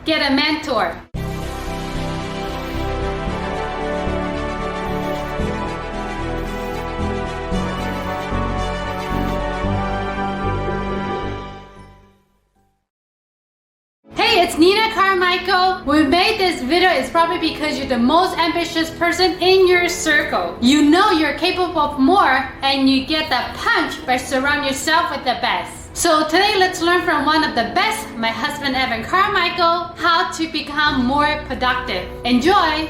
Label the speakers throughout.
Speaker 1: get a mentor. Hey, it's Nina Carmichael. We made this video is probably because you're the most ambitious person in your circle. You know you're capable of more and you get the punch by surrounding yourself with the best. So today let's learn from one of the best, my husband Evan Carmichael, how to become more productive. Enjoy!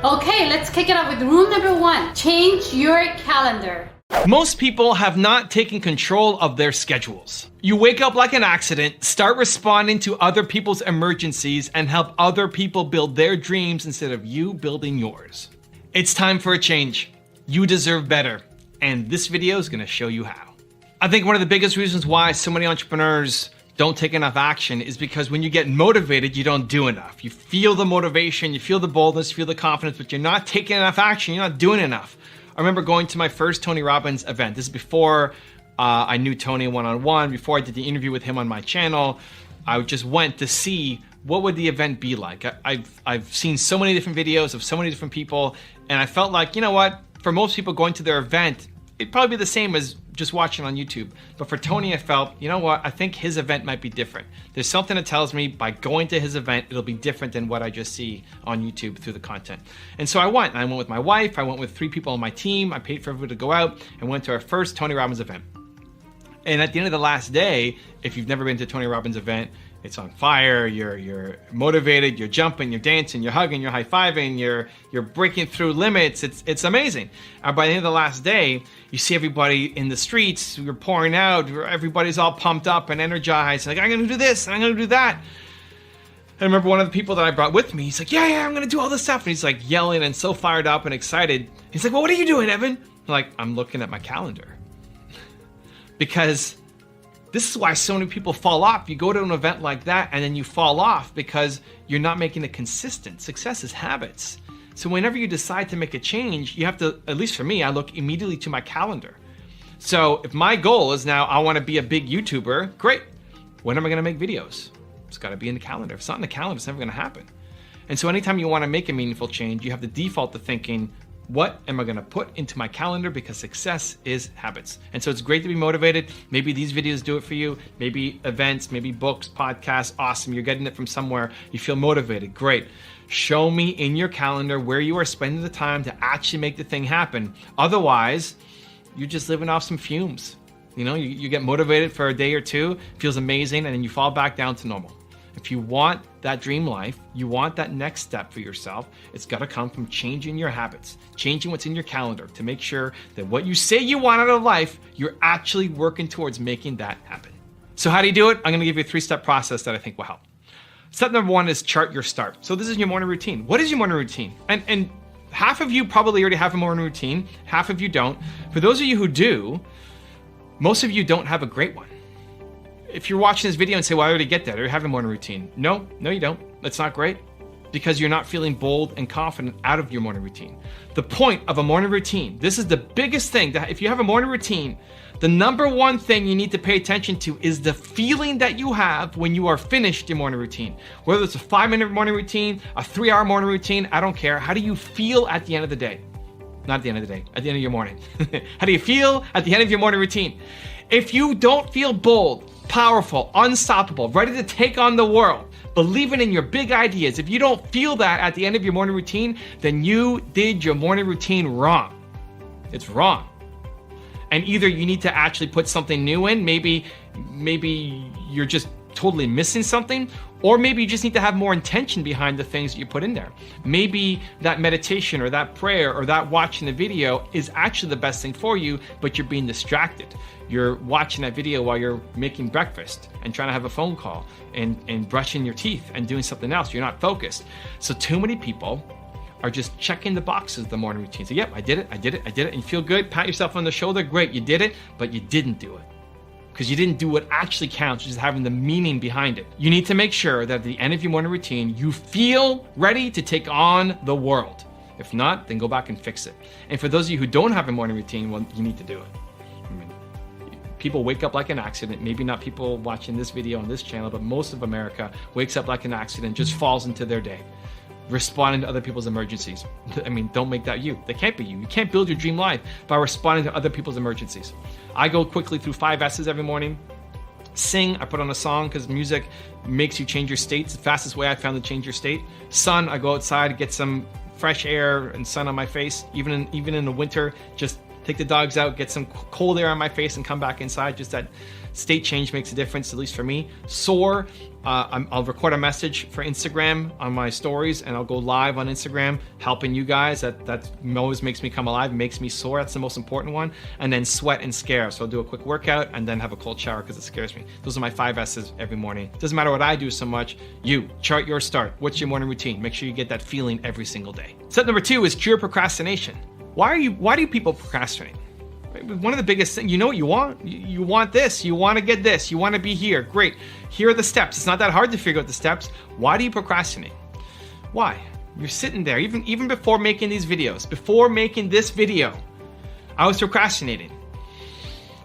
Speaker 1: Okay, let's kick it off with rule number 1. Change your calendar.
Speaker 2: Most people have not taken control of their schedules. You wake up like an accident, start responding to other people's emergencies, and help other people build their dreams instead of you building yours. It's time for a change. You deserve better, and this video is gonna show you how. I think one of the biggest reasons why so many entrepreneurs don't take enough action is because when you get motivated, you don't do enough. You feel the motivation, you feel the boldness, you feel the confidence, but you're not taking enough action, you're not doing enough. I remember going to my first Tony Robbins event. This is before I knew Tony one-on-one, before I did the interview with him on my channel. I just went to see what would the event be like. I've seen so many different videos of so many different people, and I felt like, you know what, for most people going to their event, it'd probably be the same as just watching on YouTube. But for Tony, I felt, you know what, I think his event might be different. There's something that tells me by going to his event, it'll be different than what I just see on YouTube through the content. And so I went with my wife, I went with 3 people on my team, I paid for everybody to go out and went to our first Tony Robbins event. And at the end of the last day, if you've never been to a Tony Robbins event, it's on fire, you're motivated, you're jumping, you're dancing, you're hugging, you're high-fiving, you're breaking through limits. It's amazing. By the end of the last day, you see everybody in the streets, you're pouring out, everybody's all pumped up and energized, like, I'm gonna do this, I'm gonna do that. I remember one of the people that I brought with me, he's like, yeah, I'm gonna do all this stuff. And he's like yelling and so fired up and excited. He's like, well, what are you doing, Evan? I'm like, I'm looking at my calendar. Because this is why so many people fall off. You go to an event like that and then you fall off because you're not making it consistent. Success is habits. So whenever you decide to make a change, you have to, at least for me, I look immediately to my calendar. So if my goal is now I want to be a big YouTuber, great. When am I going to make videos? It's got to be in the calendar. If it's not in the calendar, it's never going to happen. And so anytime you want to make a meaningful change, you have to default to thinking, what am I gonna put into my calendar? Because success is habits. And so it's great to be motivated. Maybe these videos do it for you. Maybe events, maybe books, podcasts, awesome. You're getting it from somewhere. You feel motivated, great. Show me in your calendar where you are spending the time to actually make the thing happen. Otherwise, you're just living off some fumes. You know, you get motivated for a day or two, feels amazing, and then you fall back down to normal. If you want that dream life, you want that next step for yourself, it's gotta come from changing your habits, changing what's in your calendar to make sure that what you say you want out of life, you're actually working towards making that happen. So how do you do it? I'm gonna give you a 3-step process that I think will help. Step number 1 is chart your start. So this is your morning routine. What is your morning routine? And half of you probably already have a morning routine, half of you don't. For those of you who do, most of you don't have a great one. If you're watching this video and say, well, I already get that, or you have a morning routine. No, you don't. That's not great because you're not feeling bold and confident out of your morning routine. The point of a morning routine, this is the biggest thing, that if you have a morning routine, the number 1 thing you need to pay attention to is the feeling that you have when you are finished your morning routine. Whether it's a 5-minute morning routine, a 3-hour morning routine, I don't care. How do you feel at the end of the day? Not at the end of the day, at the end of your morning. How do you feel at the end of your morning routine? If you don't feel bold, powerful, unstoppable, ready to take on the world, believing in your big ideas, if you don't feel that at the end of your morning routine, then you did your morning routine wrong. It's wrong. And either you need to actually put something new in, maybe you're just totally missing something, or maybe you just need to have more intention behind the things that you put in there. Maybe that meditation or that prayer or that watching the video is actually the best thing for you, but you're being distracted. You're watching that video while you're making breakfast and trying to have a phone call and brushing your teeth and doing something else. You're not focused. So too many people are just checking the boxes of the morning routine. So yep, I did it, and you feel good, pat yourself on the shoulder, great, you did it, but you didn't do it. Because you didn't do what actually counts, which is having the meaning behind it. You need to make sure that at the end of your morning routine, you feel ready to take on the world. If not, then go back and fix it. And for those of you who don't have a morning routine, well, you need to do it. I mean, people wake up like an accident. Maybe not people watching this video on this channel, but most of America wakes up like an accident, just falls into their day, responding to other people's emergencies. I mean, don't make that you. They can't be you. You can't build your dream life by responding to other people's emergencies. I go quickly through 5 S's every morning. Sing, I put on a song because music makes you change your state. It's the fastest way I found to change your state. Sun, I go outside, get some fresh air and sun on my face. Even in the winter, just take the dogs out, get some cold air on my face and come back inside. Just that state change makes a difference, at least for me. Soar, I'll record a message for Instagram on my stories and I'll go live on Instagram helping you guys. That always makes me come alive, makes me soar. That's the most important one. And then sweat and scare. So I'll do a quick workout and then have a cold shower because it scares me. Those are my 5 S's every morning. Doesn't matter what I do so much. You, chart your start. What's your morning routine? Make sure you get that feeling every single day. Step number 2 is cure procrastination. Why do people procrastinate? One of the biggest things, you know what you want? You want this, you want to get this, you want to be here. Great. Here are the steps. It's not that hard to figure out the steps. Why do you procrastinate? Why? You're sitting there, even before making these videos, before making this video, I was procrastinating.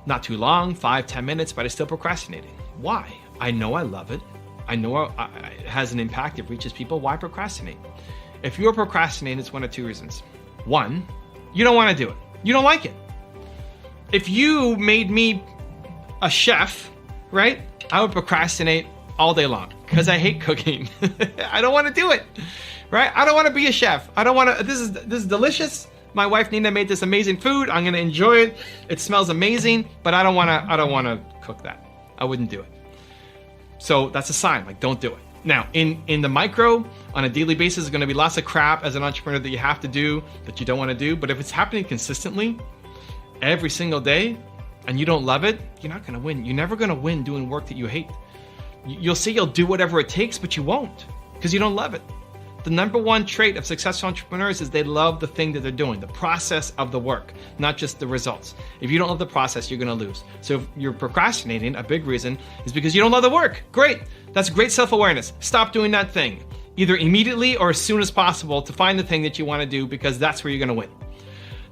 Speaker 2: Not too long, 5-10 minutes, but I still procrastinating. Why? I know I love it. I know it has an impact. It reaches people. Why procrastinate? If you're procrastinating, it's one of 2 reasons. 1, you don't want to do it. You don't like it. If you made me a chef, right, I would procrastinate all day long because I hate cooking. I don't want to do it, right? I don't want to be a chef. I don't want to, this is delicious. My wife Nina made this amazing food. I'm going to enjoy it. It smells amazing, but I don't want to cook that. I wouldn't do it. So that's a sign, like, don't do it. Now, in the micro, on a daily basis, there's going to be lots of crap as an entrepreneur that you have to do that you don't want to do. But if it's happening consistently every single day and you don't love it, you're not going to win. You're never going to win doing work that you hate. You'll say you'll do whatever it takes, but you won't because you don't love it. The number 1 trait of successful entrepreneurs is they love the thing that they're doing, the process of the work, not just the results. If you don't love the process, you're going to lose. So if you're procrastinating, a big reason is because you don't love the work. Great. That's great self-awareness. Stop doing that thing, either immediately or as soon as possible, to find the thing that you want to do, because that's where you're going to win.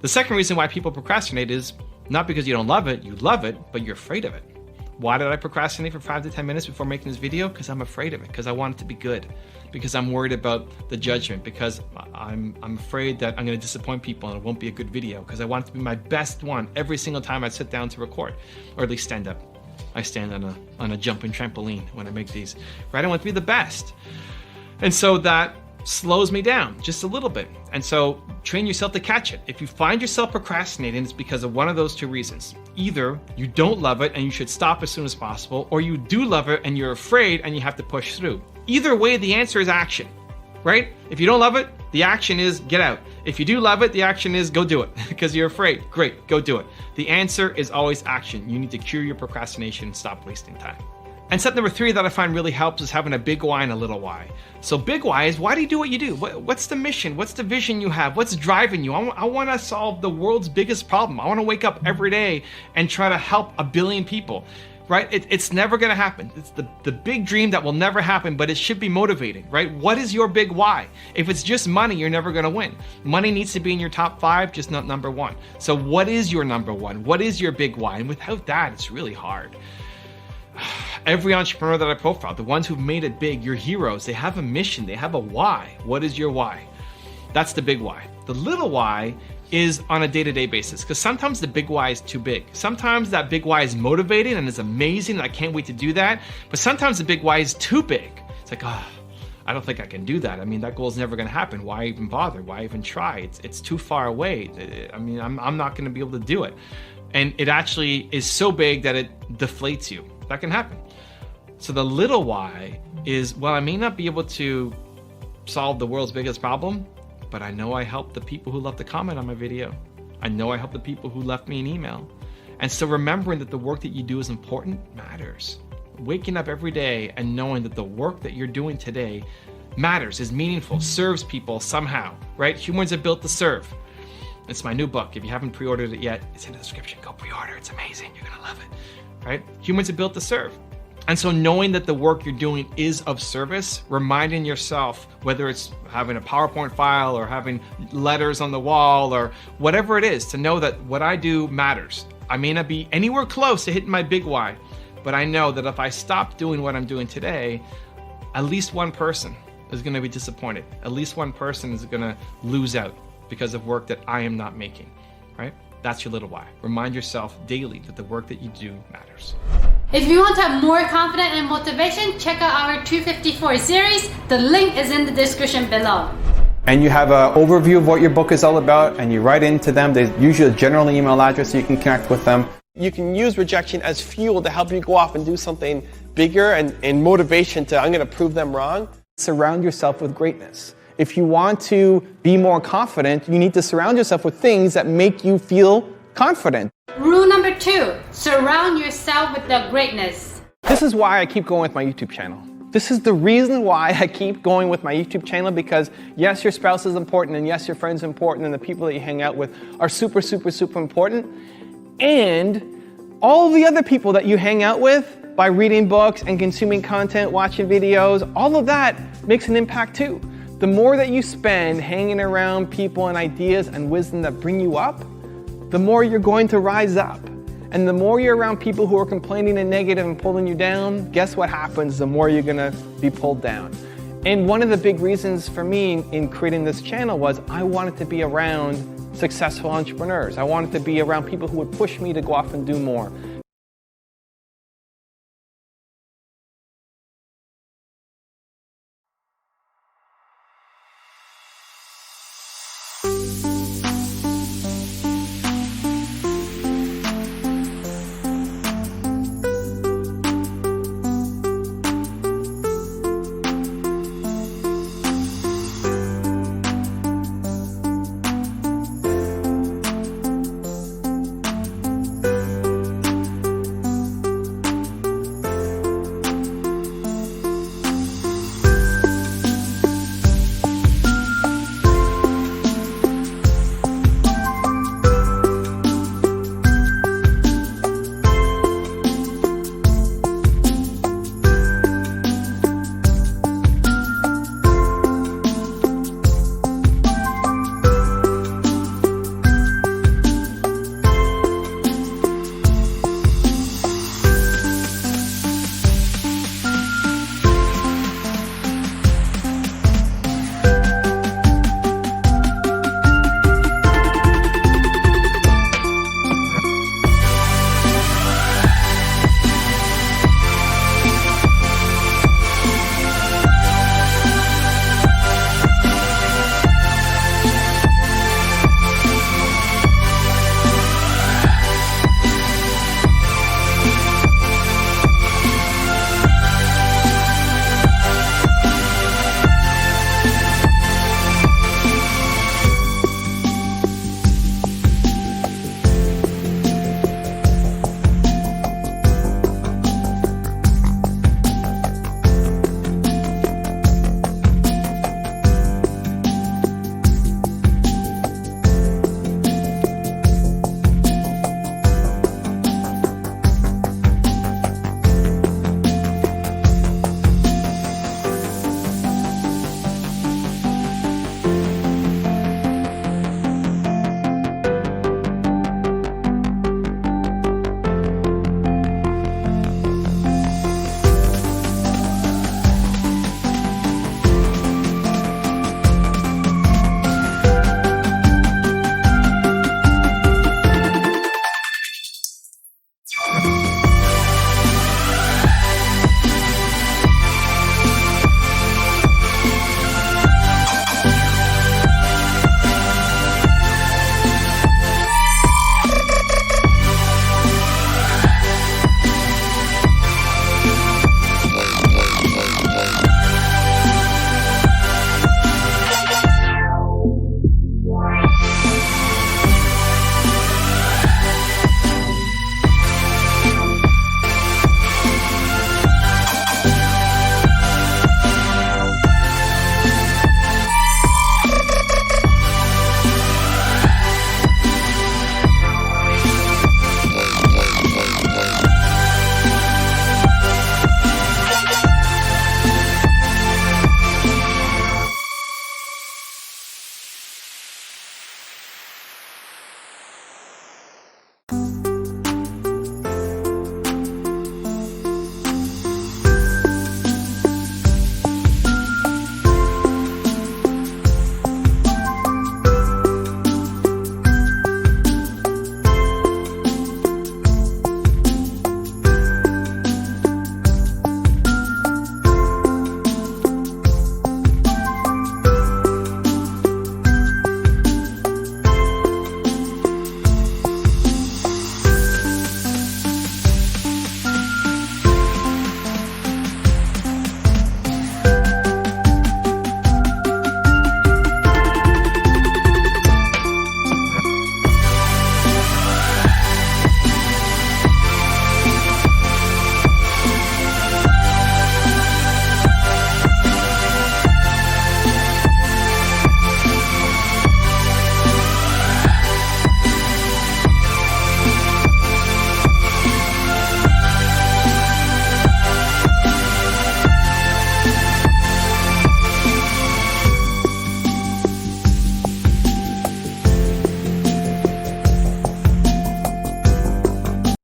Speaker 2: The second reason why people procrastinate is not because you don't love it, you love it, but you're afraid of it. Why did I procrastinate for 5 to 10 minutes before making this video? Because I'm afraid of it, because I want it to be good, because I'm worried about the judgment, because I'm afraid that I'm going to disappoint people and it won't be a good video, because I want it to be my best one every single time I sit down to record, or at least stand up. I stand on a jumping trampoline when I make these, right? I want it to be the best. And so that slows me down just a little bit. And so train yourself to catch it. If you find yourself procrastinating, it's because of one of those 2 reasons. Either you don't love it and you should stop as soon as possible, or you do love it and you're afraid and you have to push through. Either way, the answer is action, right? If you don't love it, the action is get out. If you do love it, the action is go do it because you're afraid. Great, go do it. The answer is always action. You need to cure your procrastination and stop wasting time. And step number 3 that I find really helps is having a big why and a little why. So big why is, why do you do what you do? What's the mission? What's the vision you have? What's driving you? I want to solve the world's biggest problem. I want to wake up every day and try to help 1 billion people, right? It's never going to happen. It's the big dream that will never happen, but it should be motivating, right? What is your big why? If it's just money, you're never going to win. Money needs to be in your top 5, just not number 1. So what is your number 1? What is your big why? And without that, it's really hard. Every entrepreneur that I profiled, the ones who've made it big, your heroes, they have a mission, they have a why. What is your why? That's the big why. The little why is on a day-to-day basis, because sometimes the big why is too big. Sometimes that big why is motivating and is amazing and I can't wait to do that. But sometimes the big why is too big. It's like, I don't think I can do that. I mean, that goal is never going to happen. Why even bother? Why even try? It's too far away. I mean, I'm not going to be able to do it. And it actually is so big that it deflates you. That can happen. So the little why is, well, I may not be able to solve the world's biggest problem, but I know I helped the people who left the comment on my video. I know I helped the people who left me an email. And so remembering that the work that you do is important matters. Waking up every day and knowing that the work that you're doing today matters, is meaningful, serves people somehow, right? Humans are built to serve. It's my new book. If you haven't pre-ordered it yet, it's in the description. Go pre-order. It's amazing. You're gonna love it, right? Humans are built to serve. And so knowing that the work you're doing is of service, reminding yourself, whether it's having a PowerPoint file or having letters on the wall or whatever it is, to know that what I do matters. I may not be anywhere close to hitting my big why, but I know that if I stop doing what I'm doing today, at least one person is going to be disappointed. At least one person is going to lose out because of work that I am not making, right? That's your little why. Remind yourself daily that the work that you do matters.
Speaker 1: If you want to have more confidence and motivation, check out our 254 series. The link is in the description below.
Speaker 3: And you have an overview of what your book is all about, and you write into them. There's usually a general email address so you can connect with them.
Speaker 4: You can use rejection as fuel to help you go off and do something bigger and motivation to, I'm going to prove them wrong.
Speaker 3: Surround yourself with greatness. If you want to be more confident, you need to surround yourself with things that make you feel confident.
Speaker 1: Rule number 2, surround yourself with the greatness.
Speaker 3: This is why I keep going with my YouTube channel. This is the reason why I keep going with my YouTube channel, because yes, your spouse is important, and yes, your friends are important, and the people that you hang out with are super, super, super important. And all the other people that you hang out with by reading books and consuming content, watching videos, all of that makes an impact too. The more that you spend hanging around people and ideas and wisdom that bring you up, the more you're going to rise up. And the more you're around people who are complaining and negative and pulling you down, guess what happens? The more you're gonna be pulled down. And one of the big reasons for me in creating this channel was I wanted to be around successful entrepreneurs. I wanted to be around people who would push me to go off and do more.